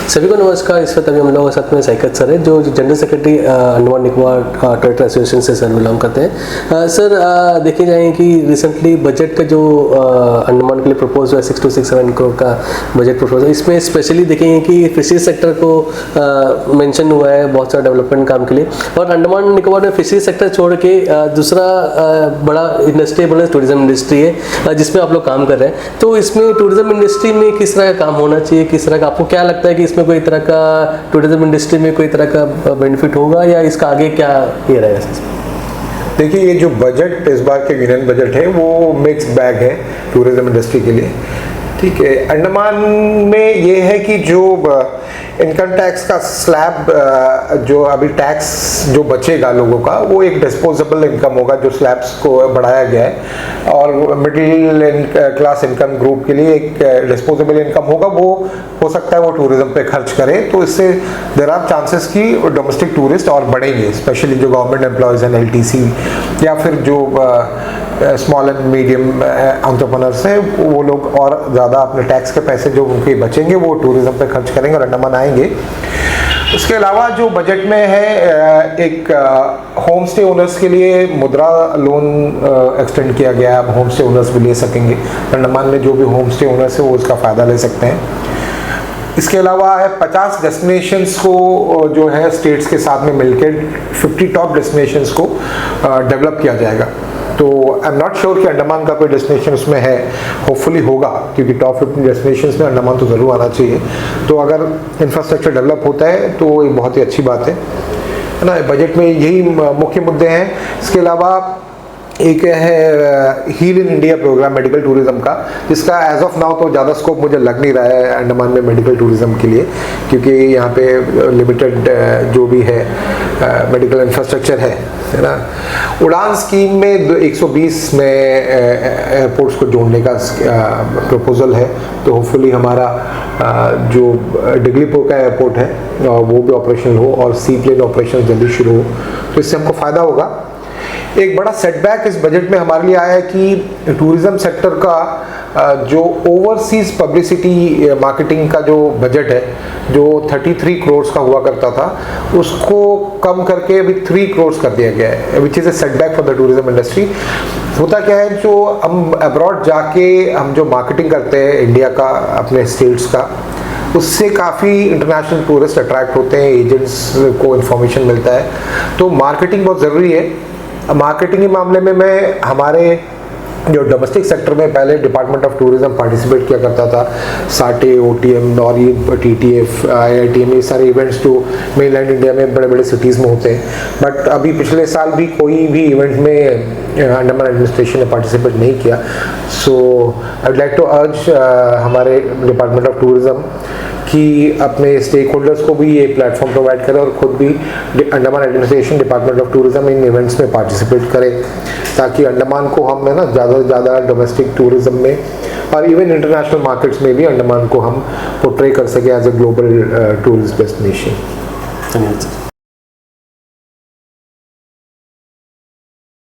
सभी को नमस्कार। इस वक्त अभी हम लोग साथ में सैकत सर है जो general secretary Andaman Nicobar territory association से सर बिलोंग करते हैं। सर देखे जाए कि रिसेंटली बजट का जो अंडमान के लिए प्रपोज हुआ है 6267 करोड़ का बजट प्रपोज, इसमें स्पेशली देखेंगे कि फिशरीज सेक्टर को मेंशन हुआ है बहुत सारा डेवलपमेंट काम के लिए। और अंडमान निकोबार में फिशरीज सेक्टर छोड़ के दूसरा बड़ा इंडस्ट्री बोले टूरिज्म इंडस्ट्री है जिसमें आप लोग काम कर रहे हैं। तो इसमें टूरिज्म इंडस्ट्री में किस तरह का काम होना चाहिए, किस तरह का आपको क्या लगता है कि इसमें कोई तरह का टूरिज्म इंडस्ट्री में कोई तरह का बेनिफिट होगा या इसका आगे क्या ये रहेगा? देखिए, ये जो बजट इस बार के यूनियन बजट है वो मिक्स बैग है टूरिज्म इंडस्ट्री के लिए। ठीक है, अंडमान में ये है कि जो इनकम टैक्स का स्लैब जो अभी टैक्स जो बचेगा लोगों का वो एक डिस्पोजेबल इनकम होगा जो स्लैब्स को बढ़ाया गया है, और मिडिल क्लास इनकम ग्रुप के लिए एक डिस्पोजेबल इनकम होगा। वो हो सकता है वो टूरिज्म पे खर्च करे, तो इससे देयर आर चांसेस कि डोमेस्टिक टूरिस्ट और बढ़ेंगे, स्पेशली जो गवर्नमेंट एम्प्लॉयज़ हैं, LTC या फिर जो स्मॉल एंड मीडियम एंटरप्रेन्योर्स हैं, वो लोग और ज़्यादा अपने टैक्स के पैसे जो उनके बचेंगे वो टूरिज्म पे खर्च करेंगे और अंडमान आएंगे। इसके अलावा जो बजट में है एक होम स्टे ओनर्स के लिए मुद्रा लोन एक्सटेंड किया गया है। अब होम स्टे ओनर्स भी ले सकेंगे अंडमान में, जो भी होम स्टे ओनर्स है वो उसका फ़ायदा ले सकते हैं। इसके अलावा है 50 डेस्टिनेशंस को जो है स्टेट्स के साथ में मिलकर 50 टॉप डेस्टिनेशंस को डेवलप किया जाएगा। तो आई एम नॉट श्योर कि अंडमान का कोई डेस्टिनेशन उसमें है, होपफुली होगा, क्योंकि टॉप 50 डेस्टिनेशंस में अंडमान तो ज़रूर आना चाहिए। तो अगर इंफ्रास्ट्रक्चर डेवलप होता है तो ये बहुत ही अच्छी बात है ना। बजट में यही मुख्य मुद्दे हैं। इसके अलावा एक है heal in India programme medical tourism का, जिसका एज ऑफ नाउ तो ज़्यादा स्कोप मुझे लग नहीं रहा है अंडमान में मेडिकल टूरिज्म के लिए, क्योंकि यहाँ पे लिमिटेड जो भी है मेडिकल इंफ्रास्ट्रक्चर है ना। उड़ान स्कीम में 120 में एयरपोर्ट्स को जोड़ने का प्रपोजल है, तो होपफुली हमारा जो डिगलीपुर का एयरपोर्ट है वो भी ऑपरेशनल हो और सी प्लेन ऑपरेशन जल्दी शुरू हो, तो इससे हमको फ़ायदा होगा। एक बड़ा सेटबैक इस बजट में हमारे लिए आया है कि टूरिज्म सेक्टर का जो ओवरसीज पब्लिसिटी मार्केटिंग का जो बजट है, जो 33 करोड़ का हुआ करता था, उसको कम करके अभी 3 करोड़ कर दिया गया है, which is a setback for the tourism industry. होता क्या है, जो हम अब्रॉड जाके हम जो मार्केटिंग करते हैं इंडिया का, अपने स्टेट्स का, उससे काफ़ी इंटरनेशनल टूरिस्ट अट्रैक्ट होते हैं, एजेंट्स को इन्फॉर्मेशन मिलता है, तो मार्केटिंग बहुत ज़रूरी है। मार्केटिंग के मामले में मैं हमारे जो डोमेस्टिक सेक्टर में पहले डिपार्टमेंट ऑफ टूरिज्म पार्टिसिपेट किया करता था, साटे, OTM और ये TTF, IITM, ये सारे इवेंट्स जो मेनलैंड इंडिया में बड़े बड़े सिटीज़ में होते हैं, बट अभी पिछले साल भी कोई भी इवेंट में अंडमान एडमिनिस्ट्रेशन ने पार्टिसिपेट नहीं किया। So I would like to urge हमारे डिपार्टमेंट ऑफ टूरिज्म कि अपने स्टेक होल्डर्स को भी ये प्लेटफॉर्म प्रोवाइड करें और खुद भी Andaman administration department of tourism in events में पार्टिसिपेट करें, ताकि अंडमान को हम है ना ज़्यादा से ज़्यादा डोमेस्टिक टूरिज्म में और इवन इंटरनेशनल मार्केट्स में भी अंडमान को हम पोर्ट्रे कर सकें as a global tourist destination. धन्यवाद।